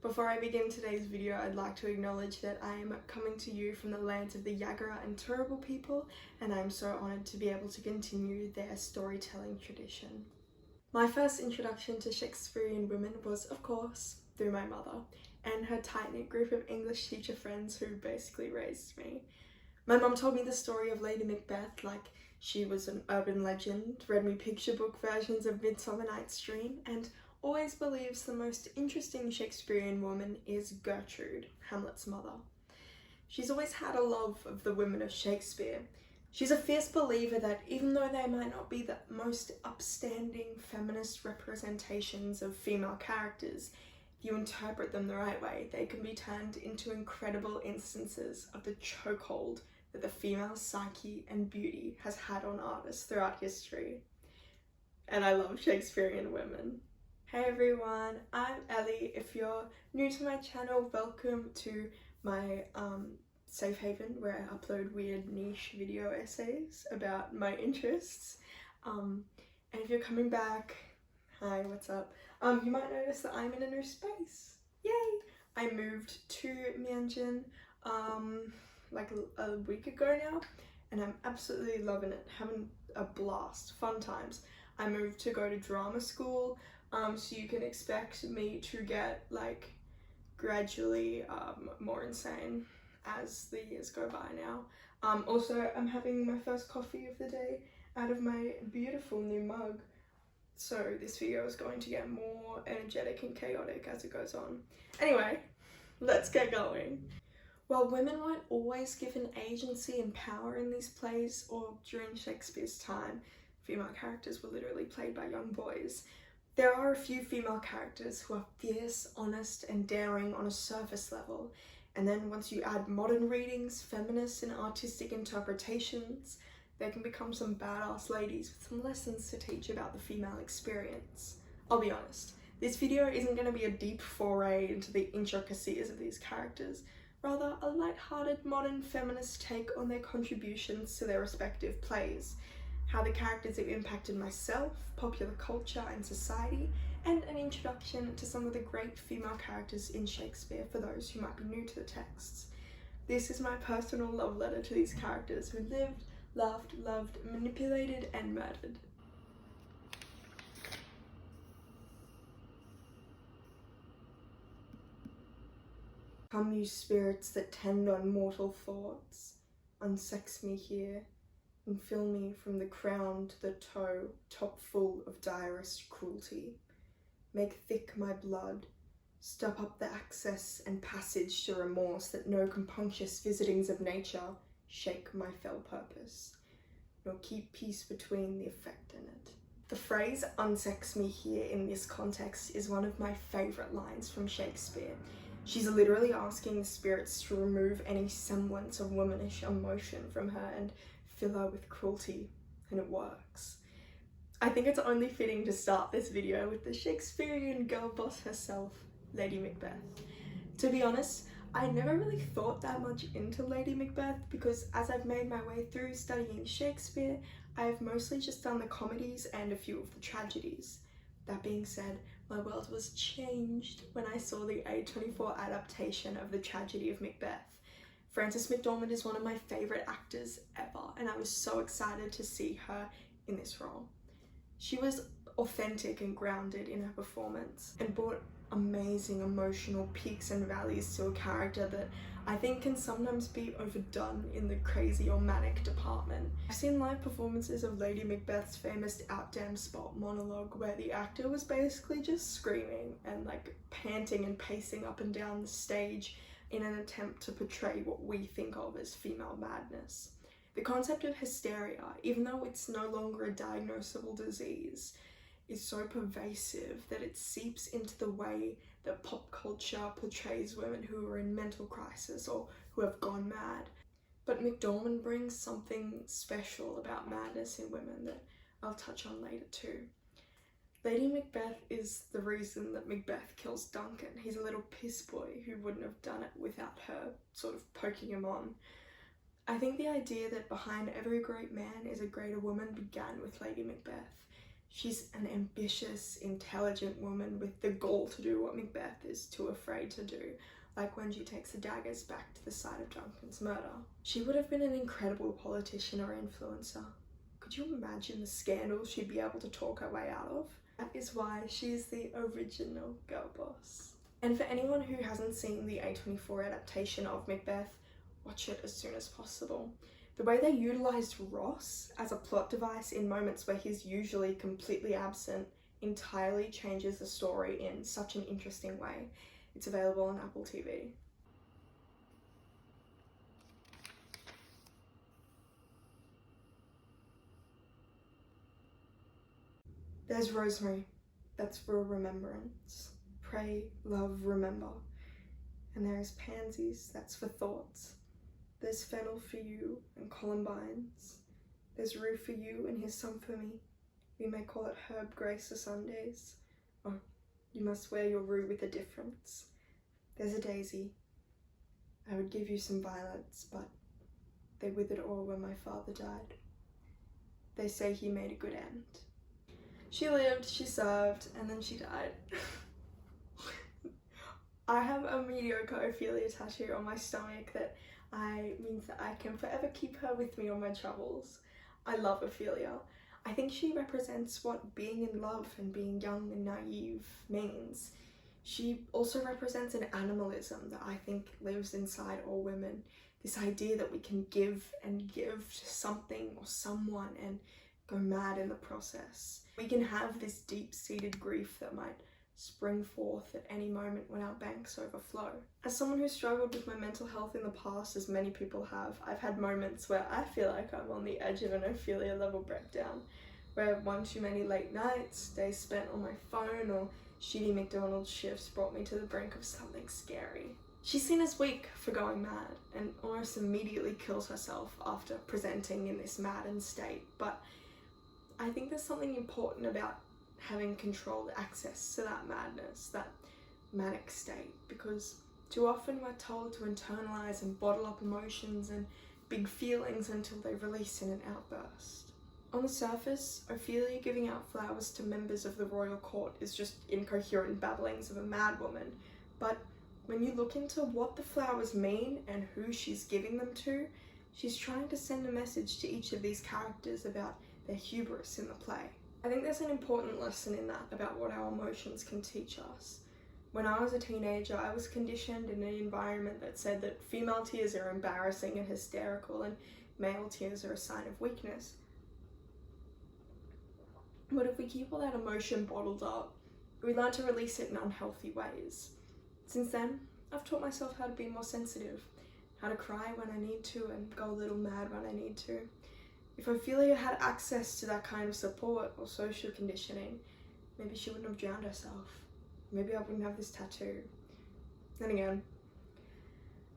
Before I begin today's video, I'd like to acknowledge that I am coming to you from the lands of the Yagara and Turrbal people, and I'm so honoured to be able to continue their storytelling tradition. My first introduction to Shakespearean women was, of course, through my mother and her tight-knit group of English teacher friends who basically raised me. My mum told me the story of Lady Macbeth like she was an urban legend, read me picture book versions of Midsummer Night's Dream, and always believes the most interesting Shakespearean woman is Gertrude, Hamlet's mother. She's always had a love of the women of Shakespeare. She's a fierce believer that even though they might not be the most upstanding feminist representations of female characters, if you interpret them the right way, they can be turned into incredible instances of the chokehold that the female psyche and beauty has had on artists throughout history. And I love Shakespearean women. Hey everyone, I'm Ellie. If you're new to my channel, welcome to my safe haven where I upload weird niche video essays about my interests. And if you're coming back, hi, what's up? You might notice that I'm in a new space. Yay! I moved to Myanjin like a week ago now, and I'm absolutely loving it, having a blast, fun times. I moved to go to drama school, so you can expect me to get like gradually more insane as the years go by now. Also, I'm having my first coffee of the day out of my beautiful new mug, so this video is going to get more energetic and chaotic as it goes on. Anyway, let's get going. While women weren't always given agency and power in these plays, or during Shakespeare's time, female characters were literally played by young boys. There are a few female characters who are fierce, honest, and daring on a surface level, and then once you add modern readings, feminist and artistic interpretations, they can become some badass ladies with some lessons to teach about the female experience. I'll be honest, this video isn't going to be a deep foray into the intricacies of these characters, rather a light-hearted modern feminist take on their contributions to their respective plays, how the characters have impacted myself, popular culture and society, and an introduction to some of the great female characters in Shakespeare for those who might be new to the texts. This is my personal love letter to these characters who lived, laughed, loved, manipulated, and murdered. Come you spirits that tend on mortal thoughts, unsex me here, and fill me from the crown to the toe, top full of direst cruelty. Make thick my blood, stop up the access and passage to remorse, that no compunctious visitings of nature shake my fell purpose, nor keep peace between the effect in it. The phrase unsex me here in this context is one of my favourite lines from Shakespeare. She's literally asking the spirits to remove any semblance of womanish emotion from her and fill her with cruelty, and it works. I think it's only fitting to start this video with the Shakespearean girl boss herself, Lady Macbeth. To be honest, I never really thought that much into Lady Macbeth because as I've made my way through studying Shakespeare, I've mostly just done the comedies and a few of the tragedies. That being said, my world was changed when I saw the A24 adaptation of the tragedy of Macbeth. Frances McDormand is one of my favourite actors ever, and I was so excited to see her in this role. She was authentic and grounded in her performance and brought amazing emotional peaks and valleys to a character that I think can sometimes be overdone in the crazy or manic department. I've seen live performances of Lady Macbeth's famous Out Damn Spot monologue where the actor was basically just screaming and like panting and pacing up and down the stage in an attempt to portray what we think of as female madness. The concept of hysteria, even though it's no longer a diagnosable disease, is so pervasive that it seeps into the way that pop culture portrays women who are in mental crisis or who have gone mad. But McDormand brings something special about madness in women that I'll touch on later too. Lady Macbeth is the reason that Macbeth kills Duncan. He's a little piss boy who wouldn't have done it without her sort of poking him on. I think the idea that behind every great man is a greater woman began with Lady Macbeth. She's an ambitious, intelligent woman with the gall to do what Macbeth is too afraid to do, like when she takes the daggers back to the site of Duncan's murder. She would have been an incredible politician or influencer. Could you imagine the scandals she'd be able to talk her way out of? That is why she is the original girl boss. And for anyone who hasn't seen the A24 adaptation of Macbeth, watch it as soon as possible. The way they utilised Ross as a plot device in moments where he's usually completely absent entirely changes the story in such an interesting way. It's available on Apple TV. There's rosemary, that's for remembrance. Pray, love, remember. And there's pansies, that's for thoughts. There's fennel for you and columbines. There's rue for you and here's some for me. We may call it herb grace or Sundays. Oh, you must wear your rue with a difference. There's a daisy. I would give you some violets, but they withered all when my father died. They say he made a good end. She lived, she served, and then she died. I have a mediocre Ophelia tattoo on my stomach that means that I can forever keep her with me on my travels. I love Ophelia. I think she represents what being in love and being young and naive means. She also represents an animalism that I think lives inside all women. This idea that we can give and give to something or someone and go mad in the process. We can have this deep-seated grief that might spring forth at any moment when our banks overflow. As someone who struggled with my mental health in the past, as many people have, I've had moments where I feel like I'm on the edge of an Ophelia level breakdown, where one too many late nights, days spent on my phone, or shitty McDonald's shifts brought me to the brink of something scary. She's seen as weak for going mad and almost immediately kills herself after presenting in this maddened state, but I think there's something important about having controlled access to that madness, that manic state, because too often we're told to internalize and bottle up emotions and big feelings until they release in an outburst. On the surface, Ophelia giving out flowers to members of the royal court is just incoherent babblings of a madwoman, but when you look into what the flowers mean and who she's giving them to, she's trying to send a message to each of these characters about their hubris in the play. I think there's an important lesson in that about what our emotions can teach us. When I was a teenager, I was conditioned in an environment that said that female tears are embarrassing and hysterical and male tears are a sign of weakness. But if we keep all that emotion bottled up, we learn to release it in unhealthy ways. Since then, I've taught myself how to be more sensitive, how to cry when I need to and go a little mad when I need to. If Ophelia had access to that kind of support or social conditioning, maybe she wouldn't have drowned herself. Maybe I wouldn't have this tattoo. Then again,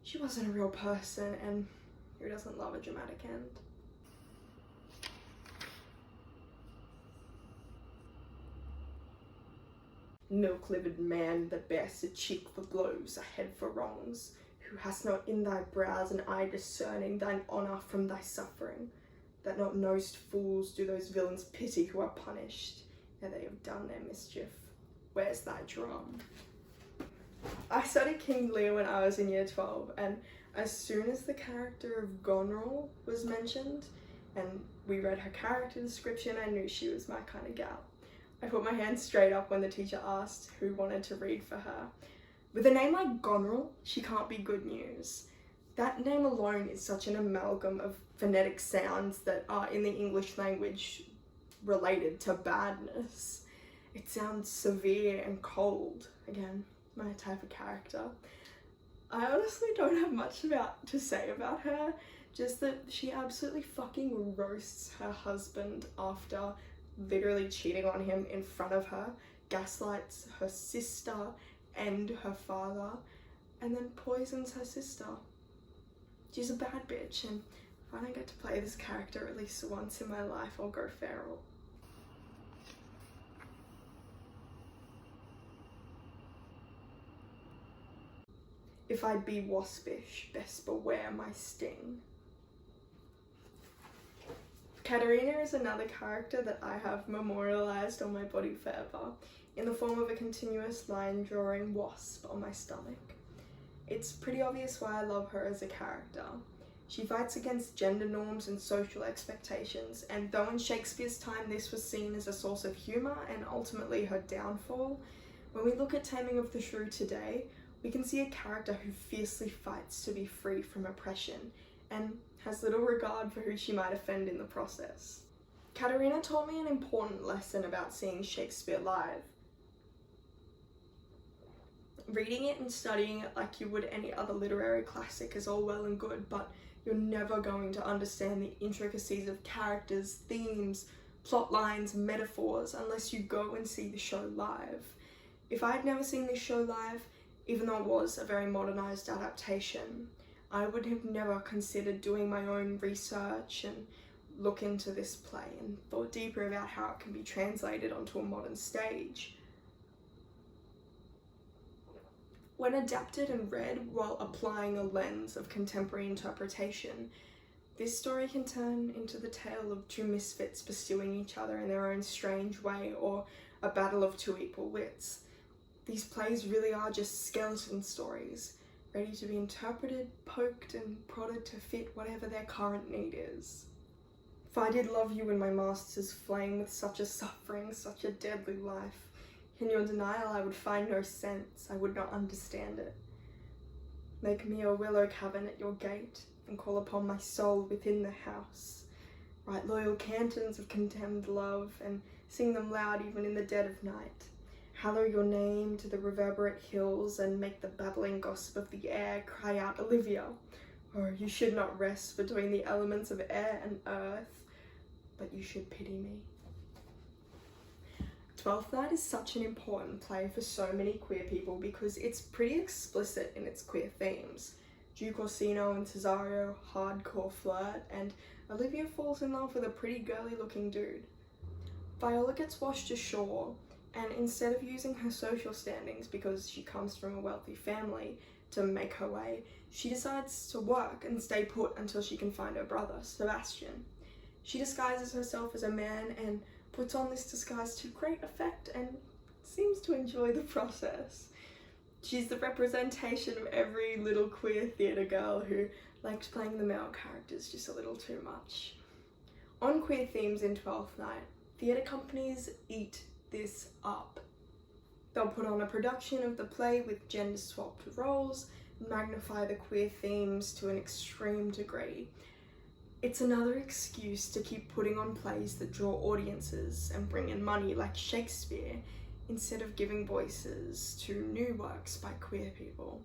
she wasn't a real person, and who doesn't love a dramatic end? Milk-livered man that bears a cheek for blows, a head for wrongs, who hast not in thy brows an eye discerning thine honour from thy suffering, that not nosed fools do those villains pity who are punished, ere they have done their mischief. Where's thy drum? I studied King Lear when I was in year 12, and as soon as the character of Gonerl was mentioned, and we read her character description, I knew she was my kind of gal. I put my hand straight up when the teacher asked who wanted to read for her. With a name like Gonerl, she can't be good news. That name alone is such an amalgam of phonetic sounds that are in the English language related to badness. It sounds severe and cold. Again, my type of character. I honestly don't have much to say about her, just that she absolutely fucking roasts her husband after literally cheating on him in front of her, gaslights her sister and her father, and then poisons her sister. She's a bad bitch, and if I don't get to play this character at least once in my life, I'll go feral. If I be waspish, best beware my sting. Katarina is another character that I have memorialized on my body forever, in the form of a continuous line drawing wasp on my stomach. It's pretty obvious why I love her as a character. She fights against gender norms and social expectations, and though in Shakespeare's time this was seen as a source of humour and ultimately her downfall, when we look at Taming of the Shrew today, we can see a character who fiercely fights to be free from oppression, and has little regard for who she might offend in the process. Katarina taught me an important lesson about seeing Shakespeare live. Reading it and studying it like you would any other literary classic is all well and good, but you're never going to understand the intricacies of characters, themes, plot lines, metaphors unless you go and see the show live. If I had never seen this show live, even though it was a very modernised adaptation, I would have never considered doing my own research and look into this play and thought deeper about how it can be translated onto a modern stage. When adapted and read while applying a lens of contemporary interpretation, this story can turn into the tale of two misfits pursuing each other in their own strange way, or a battle of two equal wits. These plays really are just skeleton stories, ready to be interpreted, poked and prodded to fit whatever their current need is. If I did love you in my master's flame with such a suffering, such a deadly life, in your denial I would find no sense, I would not understand it. Make me a willow cabin at your gate, and call upon my soul within the house. Write loyal cantons of contemned love, and sing them loud even in the dead of night. Hallow your name to the reverberate hills, and make the babbling gossip of the air cry out Olivia. Oh, you should not rest between the elements of air and earth, but you should pity me. Twelfth Night is such an important play for so many queer people because it's pretty explicit in its queer themes. Duke Orsino and Cesario hardcore flirt, and Olivia falls in love with a pretty girly looking dude. Viola gets washed ashore, and instead of using her social standings because she comes from a wealthy family to make her way, she decides to work and stay put until she can find her brother, Sebastian. She disguises herself as a man and puts on this disguise to great effect and seems to enjoy the process. She's the representation of every little queer theatre girl who likes playing the male characters just a little too much. On queer themes in Twelfth Night, theatre companies eat this up. They'll put on a production of the play with gender-swapped roles, magnify the queer themes to an extreme degree. It's another excuse to keep putting on plays that draw audiences and bring in money like Shakespeare, instead of giving voices to new works by queer people.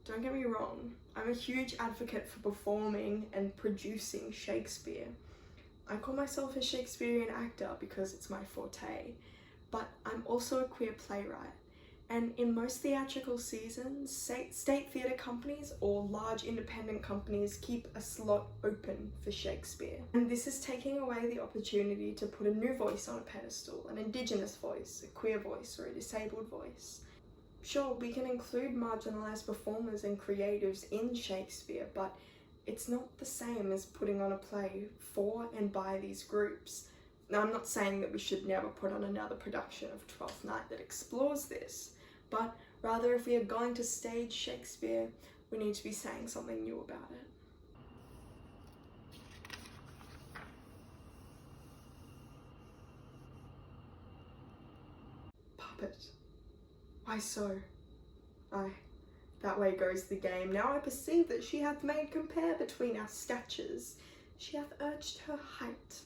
Don't get me wrong, I'm a huge advocate for performing and producing Shakespeare. I call myself a Shakespearean actor because it's my forte, but I'm also a queer playwright. And in most theatrical seasons, state theatre companies or large independent companies keep a slot open for Shakespeare. And this is taking away the opportunity to put a new voice on a pedestal, an Indigenous voice, a queer voice, or a disabled voice. Sure, we can include marginalised performers and creatives in Shakespeare, but it's not the same as putting on a play for and by these groups. Now, I'm not saying that we should never put on another production of Twelfth Night that explores this, but rather if we are going to stage Shakespeare, we need to be saying something new about it. Puppet. Why so? Aye, that way goes the game. Now I perceive that she hath made compare between our statures. She hath urged her height,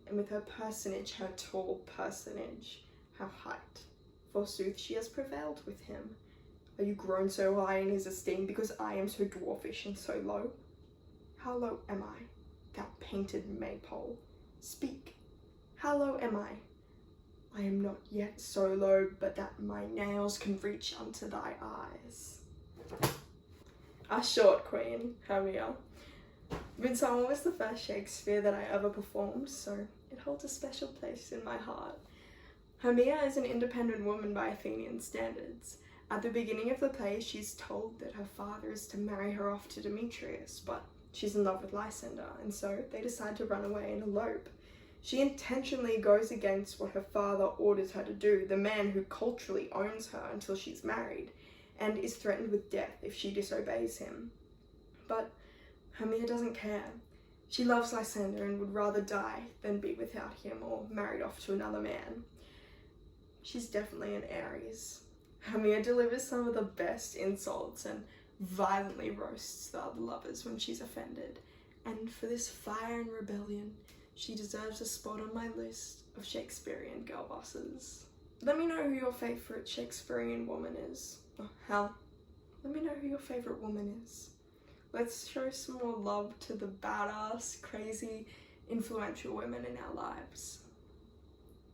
and with her personage, her tall personage, her height. Forsooth, she has prevailed with him. Are you grown so high in his esteem because I am so dwarfish and so low? How low am I, thou painted maypole? Speak, how low am I? I am not yet so low, but that my nails can reach unto thy eyes. Our short queen, Hermia. Midsummer was the first Shakespeare that I ever performed, so it holds a special place in my heart. Hermia is an independent woman by Athenian standards. At the beginning of the play, she's told that her father is to marry her off to Demetrius, but She's in love with Lysander, and so they decide to run away and elope. She intentionally goes against what her father orders her to do, the man who culturally owns her until she's married, and is threatened with death if she disobeys him. But Hermia doesn't care. She loves Lysander and would rather die than be without him or married off to another man. She's definitely an Aries. Hermia delivers some of the best insults and violently roasts the other lovers when she's offended. And for this fire and rebellion, she deserves a spot on my list of Shakespearean girl bosses. Let me know who your favourite Shakespearean woman is. Oh, hell, let me know who your favourite woman is. Let's show some more love to the badass, crazy, influential women in our lives.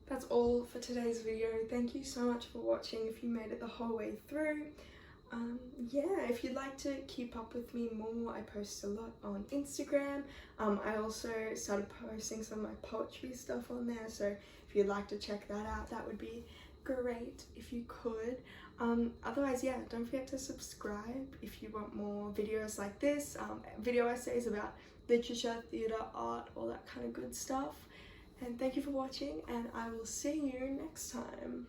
That's all for today's video. Thank you so much for watching if you made it the whole way through. Yeah, if you'd like to keep up with me more, I post a lot on Instagram. I also started posting some of my poetry stuff on there, so if you'd like to check that out, that would be great if you could. Otherwise, yeah, don't forget to subscribe if you want more videos like this, video essays about literature, theatre, art, all that kind of good stuff. And thank you for watching, and I will see you next time.